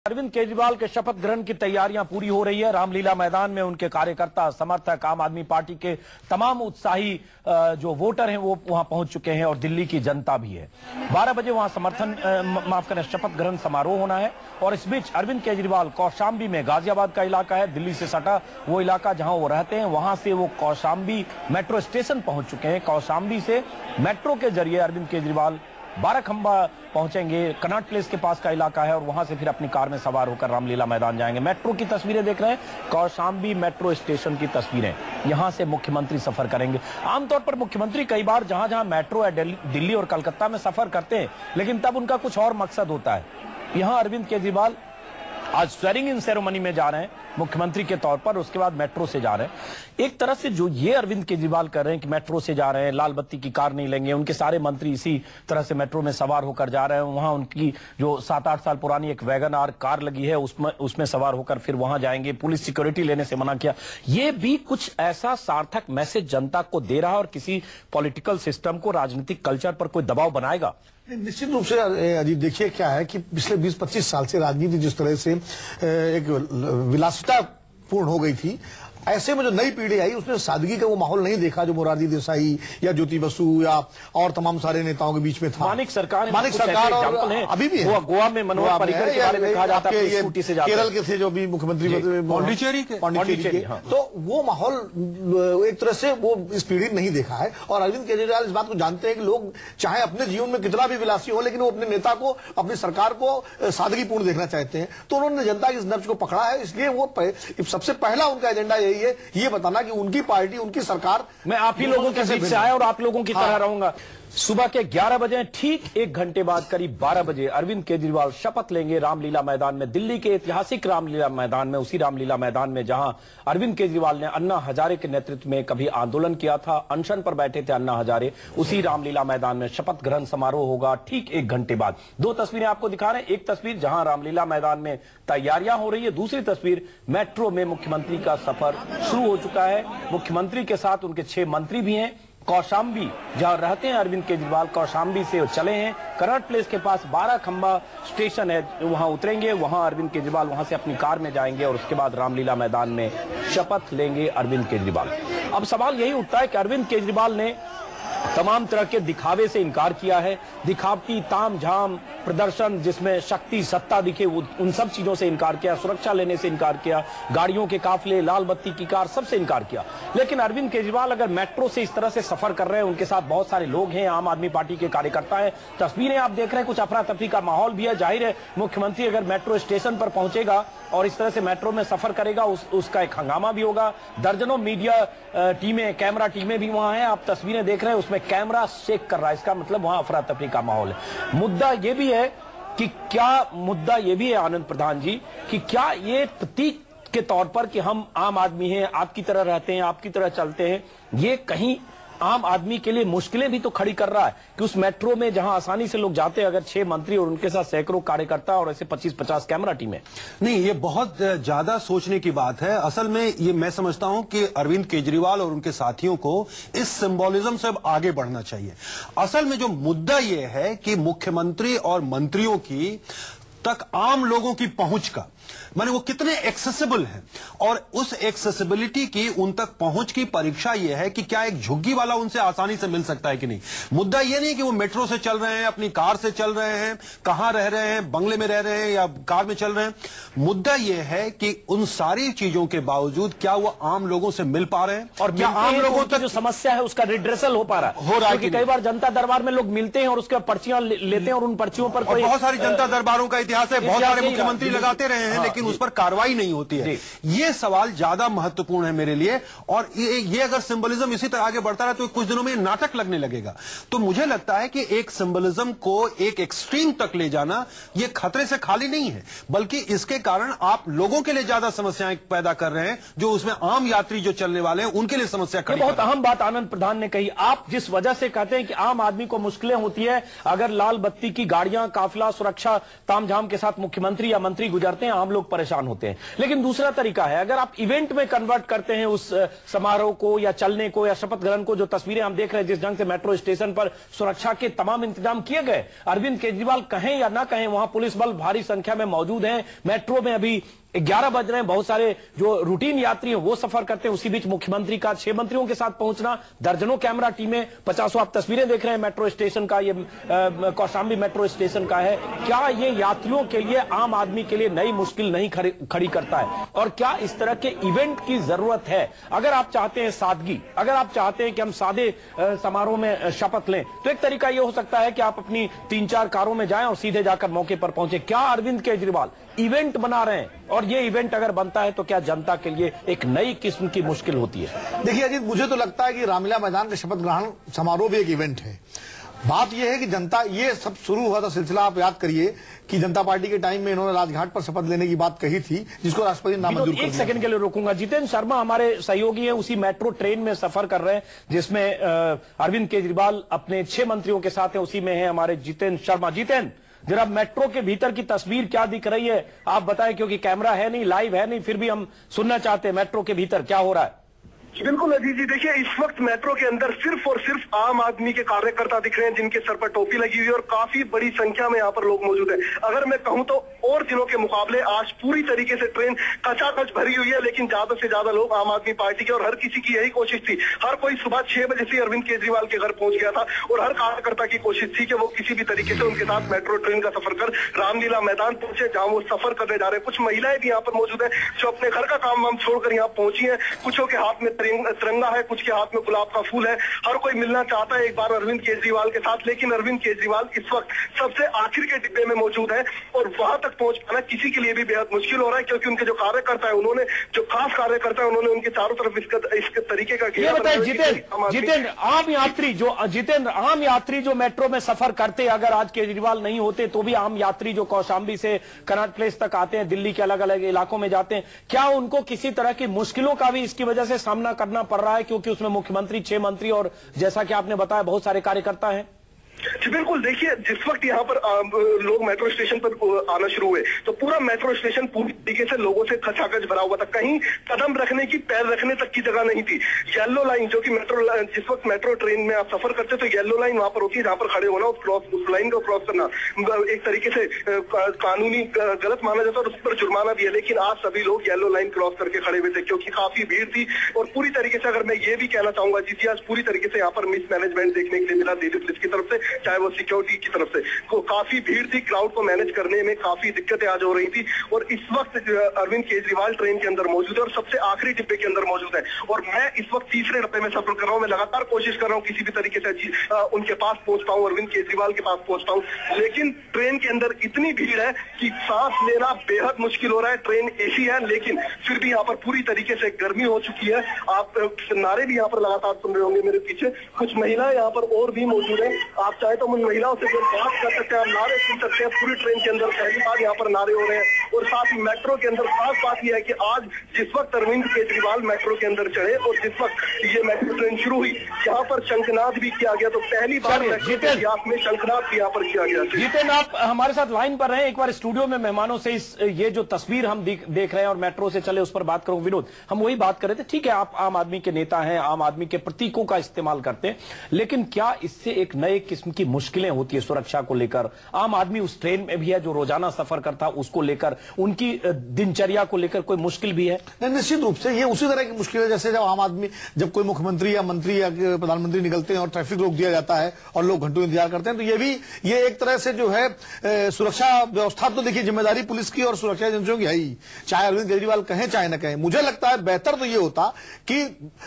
अरविंद केजरीवाल के शपथ ग्रहण की तैयारियां पूरी हो रही है। रामलीला मैदान में उनके कार्यकर्ता, समर्थक, आम आदमी पार्टी के तमाम उत्साही जो वोटर हैं वो वहां पहुंच चुके हैं और दिल्ली की जनता भी है। 12 बजे वहां शपथ ग्रहण समारोह होना है। और इस बीच अरविंद केजरीवाल कौशाम्बी में, गाजियाबाद का इलाका है, दिल्ली से सटा वो इलाका जहां वो रहते हैं, वहां से वो कौशाम्बी मेट्रो स्टेशन पहुंच चुके हैं। कौशाम्बी से मेट्रो के जरिए अरविंद केजरीवाल बाराखंबा पहुंचेंगे। कनॉट प्लेस के पास का इलाका है और वहां से फिर अपनी कार में सवार होकर रामलीला मैदान जाएंगे। मेट्रो की तस्वीरें देख रहे हैं, कौशाम्बी मेट्रो स्टेशन की तस्वीरें। यहां से मुख्यमंत्री सफर करेंगे। आमतौर पर मुख्यमंत्री कई बार जहां जहां मेट्रो है, दिल्ली और कलकत्ता में सफर करते हैं, लेकिन तब उनका कुछ और मकसद होता है। यहां अरविंद केजरीवाल आज स्वेरिंग इन सेरेमनी में जा रहे हैं मुख्यमंत्री के तौर पर, उसके बाद मेट्रो से जा रहे हैं। एक तरह से जो ये अरविंद केजरीवाल कर रहे हैं कि मेट्रो से जा रहे हैं, लाल बत्ती की कार नहीं लेंगे, उनके सारे मंत्री इसी तरह से मेट्रो में सवार होकर जा रहे हैं। वहां उनकी जो 7-8 साल पुरानी एक वैगन आर कार लगी है उसमें सवार होकर फिर वहां जाएंगे। पुलिस सिक्योरिटी लेने से मना किया। ये भी कुछ ऐसा सार्थक मैसेज जनता को दे रहा है और किसी पॉलिटिकल सिस्टम को, राजनीतिक कल्चर पर कोई दबाव बनाएगा। निश्चित रूप से अजीत, देखिए क्या है कि पिछले 20-25 साल से राजनीति जिस तरह से एक विलासिता पूर्ण हो गई थी, ऐसे में जो नई पीढ़ी आई उसने सादगी का वो माहौल नहीं देखा जो मोरारजी देसाई या ज्योति बसु या और तमाम सारे नेताओं के बीच में था। मानिक सरकार और अभी भी है। गोवा में मनोहर पर्रिकर के बारे में कहा जाता है, केरल के थे जो भी मुख्यमंत्री पांडिचेरी के, तो वो माहौल एक तरह से वो इस पीढ़ी ने नहीं देखा है। और अरविंद केजरीवाल इस बात को जानते हैं कि लोग चाहे अपने जीवन में कितना भी विलासी हो, लेकिन वो अपने नेता को, अपनी सरकार को सादगीपूर्ण देखना चाहते हैं। तो उन्होंने जनता की इस नब्ज को पकड़ा है, इसलिए वो सबसे पहला उनका एजेंडा ये बताना कि उनकी पार्टी, उनकी सरकार। मैं आप ही लोगों के बीच से आया और आप लोगों की तरह रहूंगा। सुबह के 11 बजे, ठीक 1 घंटे बाद करीब 12 बजे अरविंद केजरीवाल शपथ लेंगे रामलीला मैदान में, दिल्ली के ऐतिहासिक रामलीला मैदान में। उसी रामलीला मैदान में जहां अरविंद केजरीवाल ने अन्ना हजारे के नेतृत्व में कभी आंदोलन किया था, अनशन पर बैठे थे अन्ना हजारे, उसी रामलीला मैदान में शपथ ग्रहण समारोह होगा ठीक 1 घंटे बाद। 2 तस्वीरें आपको दिखा रहे हैं। एक तस्वीर जहां रामलीला मैदान में तैयारियां हो रही है, दूसरी तस्वीर मेट्रो में मुख्यमंत्री का सफर शुरू हो चुका है। मुख्यमंत्री के साथ उनके 6 मंत्री भी हैं। कौशाम्बी जहां रहते हैं अरविंद केजरीवाल, कौशाम्बी से चले हैं। कनॉट प्लेस के पास बाराखंबा स्टेशन है, वहां उतरेंगे। वहां अरविंद केजरीवाल वहां से अपनी कार में जाएंगे और उसके बाद रामलीला मैदान में शपथ लेंगे अरविंद केजरीवाल। अब सवाल यही उठता है कि अरविंद केजरीवाल ने तमाम तरह के दिखावे से इनकार किया है। दिखावटी तामझाम प्रदर्शन जिसमें शक्ति, सत्ता दिखे, उन सब चीजों से इनकार किया। सुरक्षा लेने से इनकार किया, गाड़ियों के काफिले, लाल बत्ती की कार, सबसे इनकार किया। लेकिन अरविंद केजरीवाल अगर मेट्रो से इस तरह से सफर कर रहे हैं, उनके साथ बहुत सारे लोग हैं, आम आदमी पार्टी के कार्यकर्ता हैं, तस्वीरें आप देख रहे हैं, कुछ अफरा तफरी का माहौल भी है। जाहिर है मुख्यमंत्री अगर मेट्रो स्टेशन पर पहुंचेगा और इस तरह से मेट्रो में सफर करेगा, उसका एक हंगामा भी होगा। दर्जनों मीडिया टीमें, कैमरा टीमें भी वहां हैं। आप तस्वीरें देख रहे हैं, उसमें कैमरा शेक कर रहा है, इसका मतलब वहां अफरा तफरी का माहौल है। मुद्दा यह भी है कि आनंद प्रधान जी, कि क्या ये प्रतीक के तौर पर कि हम आम आदमी हैं, आपकी तरह रहते हैं, आपकी तरह चलते हैं, ये कहीं आम आदमी के लिए मुश्किलें भी तो खड़ी कर रहा है कि उस मेट्रो में जहां आसानी से लोग जाते हैं, अगर 6 मंत्री और उनके साथ सैकड़ों कार्यकर्ता और ऐसे 25-50 कैमरा टीमें। नहीं, ये बहुत ज्यादा सोचने की बात है। असल में ये मैं समझता हूं कि अरविंद केजरीवाल और उनके साथियों को इस सिंबोलिज्म से अब आगे बढ़ना चाहिए। असल में जो मुद्दा ये है कि मुख्यमंत्री और मंत्रियों की तक आम लोगों की पहुंच का, माने वो कितने एक्सेसिबल हैं, और उस एक्सेसिबिलिटी की, उन तक पहुंच की परीक्षा यह है कि क्या एक झुग्गी वाला उनसे आसानी से मिल सकता है कि नहीं। मुद्दा यह नहीं कि वो मेट्रो से चल रहे हैं, अपनी कार से चल रहे हैं, कहां रह रहे हैं, बंगले में रह रहे हैं या कार में चल रहे हैं। मुद्दा यह है कि उन सारी चीजों के बावजूद क्या वो आम लोगों से मिल पा रहे हैं और क्या आम लोगों तक जो समस्या है उसका रिड्रेसल हो पा रहा है। क्योंकि कई बार जनता दरबार में लोग मिलते हैं और उसके पर्चियां लेते हैं और उन पर्चियों पर बहुत सारी जनता दरबारों का इतिहास है, बहुत सारे मुख्यमंत्री लगाते रहे हैं, लेकिन उस पर कार्रवाई नहीं होती है। यह सवाल ज्यादा महत्वपूर्ण है मेरे लिए। और ये अगर सिंबलिज्म इसी तरह आगे बढ़ता रहा तो कुछ दिनों में नाटक लगने लगेगा। तो मुझे लगता है कि एक सिंबलिज्म को एक एक्सट्रीम तक ले जाना यह खतरे से खाली नहीं है, बल्कि इसके कारण आप लोगों के लिए ज्यादा समस्याएं पैदा कर रहे हैं, जो उसमें आम यात्री जो चलने वाले हैं उनके लिए समस्या खड़ी। बहुत अहम बात आनंद प्रधान ने कही। आप जिस वजह से कहते हैं कि आम आदमी को मुश्किलें होती है अगर लाल बत्ती की गाड़ियां, काफिला, सुरक्षा तामझाम के साथ मुख्यमंत्री या मंत्री गुजरते हैं, आम लोग परेशान होते हैं। लेकिन दूसरा तरीका है, अगर आप इवेंट में कन्वर्ट करते हैं उस समारोह को या चलने को या शपथ ग्रहण को, जो तस्वीरें हम देख रहे हैं जिस ढंग से मेट्रो स्टेशन पर सुरक्षा के तमाम इंतजाम किए गए, अरविंद केजरीवाल कहें या ना कहें वहां पुलिस बल भारी संख्या में मौजूद है। मेट्रो में अभी 11 बज रहे हैं, बहुत सारे जो रूटीन यात्री हैं वो सफर करते हैं। उसी बीच मुख्यमंत्री का 6 मंत्रियों के साथ पहुंचना, दर्जनों कैमरा टीमें, 50 आप तस्वीरें देख रहे हैं मेट्रो स्टेशन का, ये कौशाम्बी मेट्रो स्टेशन का है। क्या ये यात्रियों के लिए, आम आदमी के लिए नई मुश्किल नहीं खड़ी करता है? और क्या इस तरह के इवेंट की जरूरत है? अगर आप चाहते हैं सादगी, अगर आप चाहते हैं कि हम सादे समारोह में शपथ लें, तो एक तरीका यह हो सकता है कि आप अपनी 3-4 कारों में जाएं और सीधे जाकर मौके पर पहुंचे। क्या अरविंद केजरीवाल इवेंट बना रहे हैं? और ये इवेंट अगर बनता है तो क्या जनता के लिए एक नई किस्म की मुश्किल होती है? देखिए अजीत, मुझे तो लगता है कि रामलीला मैदान का शपथ ग्रहण समारोह भी एक इवेंट है। बात यह है कि जनता, ये सब शुरू हुआ था सिलसिला, आप याद करिए कि जनता पार्टी के टाइम में इन्होंने राजघाट पर शपथ लेने की बात कही थी, जिसको राष्ट्रपति ने नामंजूर कर दिया। एक सेकंड के लिए रोकूंगा। जितेंद्र शर्मा हमारे सहयोगी हैं, उसी मेट्रो ट्रेन में सफर कर रहे हैं जिसमें अरविंद केजरीवाल अपने 6 मंत्रियों के साथ हैं, उसी में है हमारे जितेंद्र शर्मा। जितेंद्र, जरा मेट्रो के भीतर की तस्वीर क्या दिख रही है आप बताएं, क्योंकि कैमरा है नहीं, लाइव है नहीं, फिर भी हम सुनना चाहते हैं मेट्रो के भीतर क्या हो रहा है। बिल्कुल अजीत जी, देखिए इस वक्त मेट्रो के अंदर सिर्फ और सिर्फ आम आदमी के कार्यकर्ता दिख रहे हैं, जिनके सर पर टोपी लगी हुई है और काफी बड़ी संख्या में यहाँ पर लोग मौजूद हैं। अगर मैं कहूँ तो और दिनों के मुकाबले आज पूरी तरीके से ट्रेन कचाकच भरी हुई है, लेकिन ज्यादा से ज्यादा लोग आम आदमी पार्टी के, और हर किसी की यही कोशिश थी। हर कोई सुबह 6 बजे से अरविंद केजरीवाल के घर पहुंच गया था और हर कार्यकर्ता की कोशिश थी कि वो किसी भी तरीके से उनके साथ मेट्रो ट्रेन का सफर कर रामलीला मैदान पहुंचे, जहां वो सफर करने जा रहे हैं। कुछ महिलाएं भी यहाँ पर मौजूद है जो अपने घर का काम वाम छोड़कर यहाँ पहुंची है। कुछों के हाथ में तिरंगा है, कुछ के हाथ में गुलाब का फूल है। हर कोई मिलना चाहता है एक बार अरविंद केजरीवाल के साथ, लेकिन अरविंद केजरीवाल इस वक्त सबसे आखिर के डिब्बे में मौजूद है और वहां तक पहुंच पाना किसी के लिए भी बेहद मुश्किल हो रहा है, क्योंकि उनके जो कार्यकर्ता है, उन्होंने जो खास कार्यकर्ता है, उन्होंने उनके चारों तरफ इसके तरीके का घेरा। जितेंद्र, आम यात्री जो मेट्रो में सफर करते, अगर आज केजरीवाल नहीं होते तो भी आम यात्री जो कौशाम्बी से कनॉट प्लेस तक आते हैं, दिल्ली के अलग अलग इलाकों में जाते हैं, क्या उनको किसी तरह की मुश्किलों का भी इसकी वजह से सामना करना पड़ रहा है, क्योंकि उसमें मुख्यमंत्री, 6 मंत्री और जैसा कि आपने बताया बहुत सारे कार्यकर्ता हैं? जी बिल्कुल, देखिए जिस वक्त यहाँ पर लोग मेट्रो स्टेशन पर आना शुरू हुए तो पूरा मेट्रो स्टेशन पूरी तरीके से लोगों से खचाखच भरा हुआ था। कहीं कदम रखने की, पैर रखने तक की जगह नहीं थी। येलो लाइन, जो कि जिस वक्त मेट्रो ट्रेन में आप सफर करते तो येलो लाइन वहां पर होती है, जहां पर खड़े होना, उस लाइन को क्रॉस करना एक तरीके से कानूनी गलत माना जाता है और उस पर जुर्माना भी है। लेकिन आज सभी लोग येलो लाइन क्रॉस करके खड़े हुए थे क्योंकि काफी भीड़ थी। और पूरी तरीके से अगर मैं ये भी कहना चाहूंगा जी, आज पूरी तरीके से यहाँ पर मिसमैनेजमेंट देखने के लिए मिला दिल्ली पुलिस की तरफ से, चाहे वो सिक्योरिटी की तरफ से। काफी भीड़ थी, क्राउड को मैनेज करने में काफी दिक्कतें आज हो रही थी। और इस वक्त अरविंद केजरीवाल ट्रेन के अंदर मौजूद है और सबसे आखिरी डिब्बे के अंदर मौजूद है और मैं इस वक्त तीसरे डिब्बे में सफर कर रहा हूँ। मैं लगातार कोशिश कर रहा हूँ किसी भी तरीके से उनके पास पहुंच पाऊं, अरविंद केजरीवाल के पास पहुंच पाऊं, लेकिन ट्रेन के अंदर इतनी भीड़ है कि सांस लेना बेहद मुश्किल हो रहा है। ट्रेन एसी है लेकिन फिर भी यहाँ पर पूरी तरीके से गर्मी हो चुकी है। आप नारे भी यहाँ पर लगातार सुन रहे होंगे मेरे पीछे। कुछ महिलाएं यहाँ पर और भी मौजूद है, आप चाहे तो उन महिलाओं से बात कर सकते हैं, आप नारे सुन सकते हैं। पूरी ट्रेन के अंदर पहली बार यहाँ पर नारे हो रहे हैं और साथ ही मेट्रो के अंदर खास बात यह है कि आज जिस वक्त अरविंद केजरीवाल मेट्रो के अंदर चढ़े और जिस वक्त ये मेट्रो ट्रेन शुरू हुई, यहाँ पर शंखनाद भी किया गया। तो पहली बार इतिहास में शंखनाद भी यहाँ पर किया गया। जितेंद्र, आप हमारे साथ लाइन पर रहे, एक बार स्टूडियो में मेहमानों से ये जो तस्वीर हम देख रहे हैं और मेट्रो से चले उस पर बात करूं। विनोद, हम वही बात कर रहे थे, ठीक है आप आम आदमी के नेता हैं, आम आदमी के प्रतीकों का इस्तेमाल करते हैं, लेकिन क्या इससे एक नए किस्म की मुश्किलें होती है सुरक्षा को लेकर? आम आदमी उस ट्रेन में भी है जो रोजाना सफर करता, उसको लेकर, उनकी दिनचर्या को लेकर कोई मुश्किल भी है? निश्चित रूप से ये उसी तरह की मुश्किल है जैसे जब आम आदमी, जब कोई मुख्यमंत्री या मंत्री या प्रधानमंत्री निकलते हैं और ट्रैफिक रोक दिया जाता है और लोग घंटों इंतजार करते हैं, तो ये एक तरह से जो है सुरक्षा व्यवस्था, तो देखिए जिम्मेदारी पुलिस की और सुरक्षा एजेंसियों की है ही, चाहे अरविंद केजरीवाल कहें चाहे न कहें। मुझे लगता है बेहतर तो ये होता कि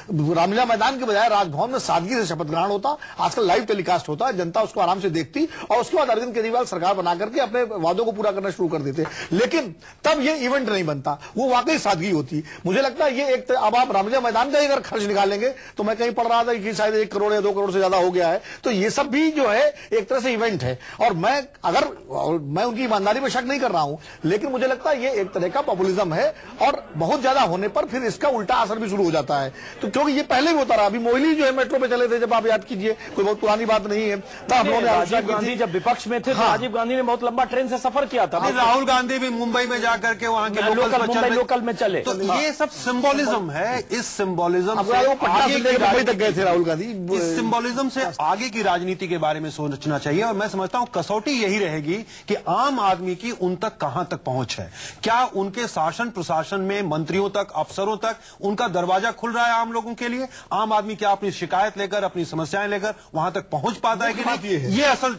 रामलीला मैदान के बजाय राजभवन में सादगी से शपथ ग्रहण होता। आजकल लाइव टेलीकास्ट होता है, जनता उसको आराम से देखती और उसके बाद अरविंद केजरीवाल सरकार बना करके अपने वादों को पूरा करना शुरू कर देते। लेकिन तब ये इवेंट नहीं बनता, वो वाकई सादगी होती। मुझे लगता है ये एक, अब आप रामलीला मैदान का अगर खर्च निकालेंगे तो मैं कहीं पढ़ रहा था कि शायद 1 करोड़ या 2 करोड़ से ज्यादा हो गया है। तो ये सब भी जो है एक तरह से इवेंट है और मैं उनकी ईमानदारी में शक नहीं कर रहा हूं, लेकिन मुझे लगता है ये एक तरह का पॉपुलिज्म है और बहुत ज्यादा होने पर फिर इसका उल्टा असर भी शुरू हो जाता है। तो क्योंकि ये पहले भी होता रहा, अभी मोहिली जो है मेट्रो पे चले थे, जब आप याद कीजिए, कोई बहुत पुरानी बात नहीं है। राजीव गांधी जब विपक्ष में थे तो राजीव गांधी ने बहुत लंबा ट्रेन से सफर किया था। राहुल गांधी भी मुंबई में जाकर के वहां के लोकल में चले। तो ये सब सिंबोलिज्म है। इस सिंबोलिज्म से मुंबई तक गए थे राहुल गांधी। इस सिंबोलिज्म से आगे की राजनीति के बारे में सोचना चाहिए। और मैं समझता हूं कसौटी यही रहेगी कि आम आदमी की उन तक कहां तक पहुंच है। क्या उनके शासन प्रशासन में मंत्रियों तक, अफसरों तक उनका दरवाजा खुल रहा है आम लोगों के लिए? आम आदमी क्या अपनी शिकायत लेकर, अपनी समस्याएं लेकर वहां तक पहुंच पाता है कि नहीं? ये असल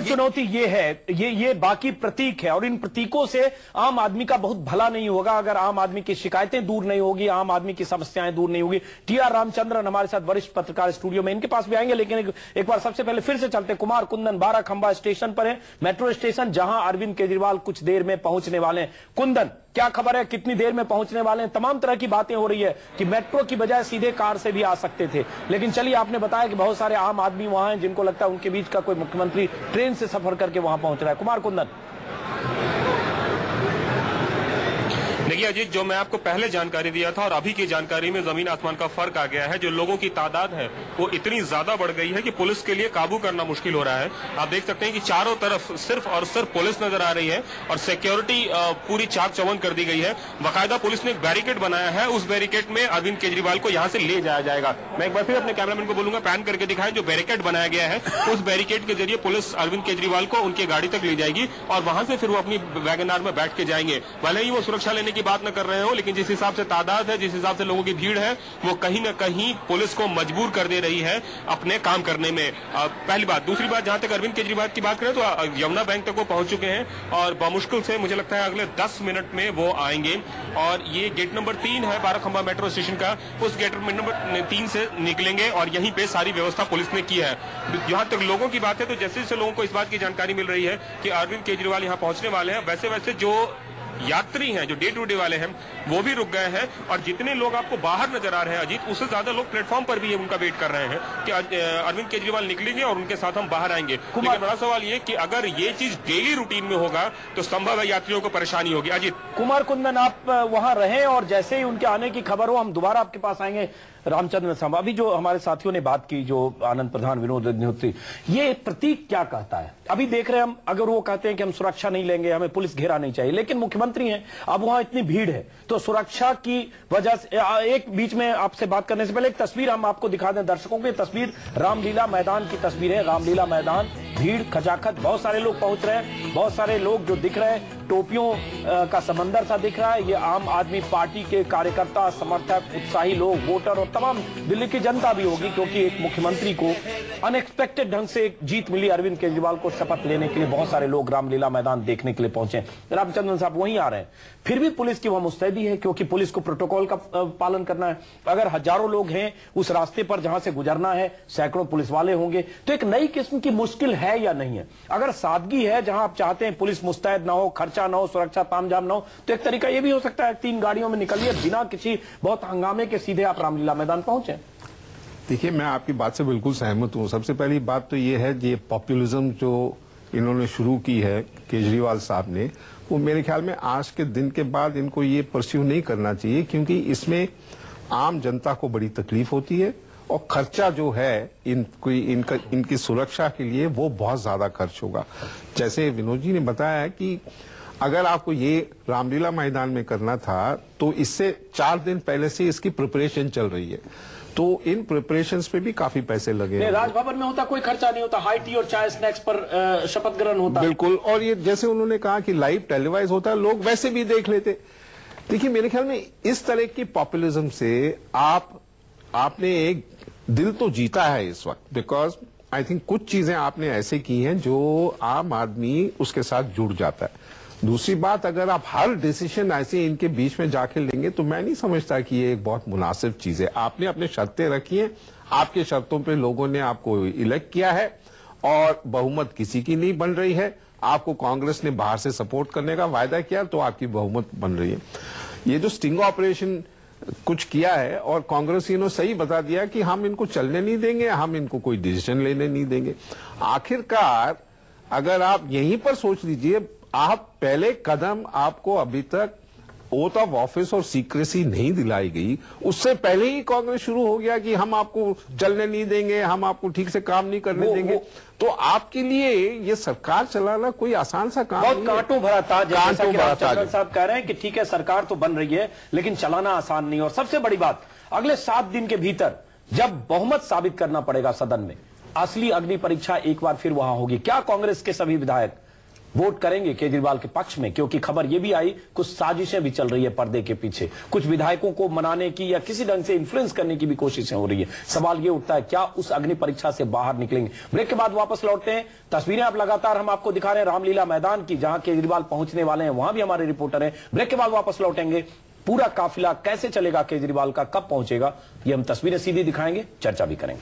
चुनौती ये है। ये बाकी प्रतीक है, और इन प्रतीकों से आम आदमी का बहुत भला नहीं होगा अगर आम आदमी की शिकायतें दूर नहीं होगी, आम आदमी की समस्याएं दूर नहीं होगी। टीआर रामचंद्रन हमारे साथ वरिष्ठ पत्रकार स्टूडियो में, इनके पास भी आएंगे, लेकिन एक बार सबसे पहले फिर से चलते कुमार कुंदन 12 खंबा स्टेशन पर है, मेट्रो स्टेशन, जहां अरविंद केजरीवाल कुछ देर में पहुंचने वाले हैं। कुंदन, क्या खबर है, कितनी देर में पहुंचने वाले हैं? तमाम तरह की बातें हो रही है कि मेट्रो की बजाय सीधे कार से भी आ सकते थे, लेकिन चलिए, आपने बताया कि बहुत सारे आम आदमी वहां हैं जिनको लगता है उनके बीच का कोई मुख्यमंत्री ट्रेन से सफर करके वहां पहुंच रहा है। कुमार कुंदन। देखिए अजीत, जो मैं आपको पहले जानकारी दिया था और अभी की जानकारी में जमीन आसमान का फर्क आ गया है। जो लोगों की तादाद है वो इतनी ज्यादा बढ़ गई है कि पुलिस के लिए काबू करना मुश्किल हो रहा है। आप देख सकते हैं कि चारों तरफ सिर्फ और सिर्फ पुलिस नजर आ रही है और सिक्योरिटी पूरी चाक चौबंद कर दी गई है। बाकायदा पुलिस ने एक बैरिकेड बनाया है, उस बैरिकेड में अरविंद केजरीवाल को यहाँ से ले जाया जाएगा। मैं एक बार फिर अपने कैमरामैन को बोलूंगा पैन करके दिखाएं। जो बैरिकेड बनाया गया है, उस बैरिकेड के जरिए पुलिस अरविंद केजरीवाल को उनकी गाड़ी तक ले जाएगी और वहां से फिर वो अपनी वैगनआर में बैठ के जाएंगे। भले ही वो सुरक्षा लेने की बात न कर रहे हो, लेकिन जिस हिसाब से तादाद है, जिस हिसाब से लोगों की भीड़ है, वो कहीं न कहीं पुलिस को मजबूर कर दे रही है अपने काम करने में। पहली बात। दूसरी बात, जहां तक अरविंद केजरीवाल की बात करें तो यमुना बैंक तक वो पहुंच चुके हैं और बमुश्किल से मुझे लगता है अगले 10 मिनट में वो आएंगे। और ये गेट नंबर 3 है 12 खंबा मेट्रो स्टेशन का, उस गेट नंबर 3 से निकलेंगे और यहीं पे सारी व्यवस्था पुलिस ने की है। जहां तक लोगों की बात है तो जैसे जैसे लोगों को इस बात की जानकारी मिल रही है कि अरविंद केजरीवाल यहाँ पहुंचने वाले हैं, वैसे वैसे जो यात्री हैं, जो डे टू डे वाले हैं, वो भी रुक गए हैं। और जितने लोग आपको बाहर नजर आ रहे हैं अजीत, उससे ज्यादा लोग प्लेटफॉर्म पर भी उनका वेट कर रहे हैं कि अरविंद केजरीवाल निकलेंगे और उनके साथ हम बाहर आएंगे। लेकिन बड़ा सवाल ये कि अगर ये चीज डेली रूटीन में होगा तो संभव है यात्रियों को परेशानी होगी। अजीत। कुमार कुंदन, आप वहां रहे और जैसे ही उनके आने की खबर हो हम दोबारा आपके पास आएंगे। रामचंद्र साहब, अभी जो हमारे साथियों ने बात की, जो आनंद प्रधान, विनोद अग्निहोत्री, ये प्रतीक क्या कहता है? अभी देख रहे हैं हम, अगर वो कहते हैं कि हम सुरक्षा नहीं लेंगे, हमें पुलिस घेरा नहीं चाहिए, लेकिन मुख्यमंत्री हैं, अब वहां इतनी भीड़ है तो सुरक्षा की वजह से एक बीच में आपसे बात करने से पहले एक तस्वीर हम आपको दिखा दें दर्शकों को। तस्वीर रामलीला मैदान की तस्वीर है। रामलीला मैदान, भीड़ खचाखच, बहुत सारे लोग पहुंच रहे हैं, बहुत सारे लोग जो दिख रहे हैं, टोपियों का समंदर सा दिख रहा है। ये आम आदमी पार्टी के कार्यकर्ता, समर्थक, उत्साही लोग, वोटर और तमाम दिल्ली की जनता भी होगी, क्योंकि एक मुख्यमंत्री को अनएक्सपेक्टेड ढंग से एक जीत मिली। अरविंद केजरीवाल को शपथ लेने के लिए बहुत सारे लोग रामलीला मैदान देखने के लिए पहुंचे। रामचंद्रन साहब वहीं आ रहे हैं, फिर भी पुलिस की वहां मुस्तैदी है, क्योंकि पुलिस को प्रोटोकॉल का पालन करना है। अगर हजारों लोग हैं उस रास्ते पर जहां से गुजरना है, सैकड़ों पुलिस वाले होंगे, तो एक नई किस्म की मुश्किल है या नहीं है? अगर सादगी है, जहां आप चाहते हैं पुलिस मुस्तैद ना हो, खर्चा ना हो, सुरक्षा तामझाम ना हो, तो एक तरीका यह भी हो सकता है 3 गाड़ियों में निकलिए, बिना किसी बहुत हंगामे के सीधे आप रामलीला मैदान पहुंचे। देखिए, मैं आपकी बात से बिल्कुल सहमत हूं। सबसे पहली बात तो ये है, ये पॉपुलिज्म जो इन्होंने शुरू की है केजरीवाल साहब ने, वो मेरे ख्याल में आज के दिन के बाद इनको ये परस्यू नहीं करना चाहिए, क्योंकि इसमें आम जनता को बड़ी तकलीफ होती है और खर्चा जो है इनकी सुरक्षा के लिए वो बहुत ज्यादा खर्च होगा। जैसे विनोद जी ने बताया कि अगर आपको ये रामलीला मैदान में करना था तो इससे 4 दिन पहले से इसकी प्रिपरेशन चल रही है, तो इन प्रिपरेशंस पे भी काफी पैसे लगे। राजभवन में होता कोई खर्चा नहीं होता, हाई टी और चाय स्नैक्स पर शपथ ग्रहण होता। बिल्कुल, और ये जैसे उन्होंने कहा कि लाइव टेलीवाइज होता है, लोग वैसे भी देख लेते। देखिए, मेरे ख्याल में इस तरह की पॉपुलिज्म से आपने एक दिल तो जीता है इस वक्त, बिकॉज आई थिंक कुछ चीजें आपने ऐसे की हैं जो आम आदमी उसके साथ जुड़ जाता है। दूसरी बात, अगर आप हर डिसीजन ऐसे इनके बीच में जाके लेंगे तो मैं नहीं समझता कि ये एक बहुत मुनासिब चीज है। आपने अपने शर्तें रखी हैं, आपके शर्तों पे लोगों ने आपको इलेक्ट किया है और बहुमत किसी की नहीं बन रही है। आपको कांग्रेस ने बाहर से सपोर्ट करने का वायदा किया तो आपकी बहुमत बन रही है। ये जो स्टिंग ऑपरेशन कुछ किया है और कांग्रेसियों ने सही बता दिया कि हम इनको चलने नहीं देंगे, हम इनको कोई डिसीजन लेने नहीं देंगे। आखिरकार अगर आप यहीं पर सोच लीजिए, आप पहले कदम आपको अभी तक ओथ ऑफ ऑफिस और सीक्रेसी नहीं दिलाई गई, उससे पहले ही कांग्रेस शुरू हो गया कि हम आपको चलने नहीं देंगे, हम आपको ठीक से काम नहीं करने देंगे। तो आपके लिए ये सरकार चलाना कोई आसान सा काम नहीं है। बहुत कांटों भरा था, जैसा कि रामचंद्रन साहब कह रहे हैं कि ठीक है सरकार तो बन रही है लेकिन चलाना आसान नहीं। और सबसे बड़ी बात, अगले 7 दिन के भीतर जब बहुमत साबित करना पड़ेगा सदन में, असली अग्नि परीक्षा एक बार फिर वहां होगी। क्या कांग्रेस के सभी विधायक वोट करेंगे केजरीवाल के पक्ष में? क्योंकि खबर यह भी आई कुछ साजिशें भी चल रही है पर्दे के पीछे, कुछ विधायकों को मनाने की या किसी ढंग से इन्फ्लुएंस करने की भी कोशिशें हो रही है। सवाल यह उठता है क्या उस अग्नि परीक्षा से बाहर निकलेंगे? ब्रेक के बाद वापस लौटते हैं। तस्वीरें आप लगातार हम आपको दिखा रहे हैं रामलीला मैदान की, जहां केजरीवाल पहुंचने वाले हैं, वहां भी हमारे रिपोर्टर हैं। ब्रेक के बाद वापस लौटेंगे। पूरा काफिला कैसे चलेगा केजरीवाल का, कब पहुंचेगा, ये हम तस्वीरें सीधी दिखाएंगे, चर्चा भी करेंगे।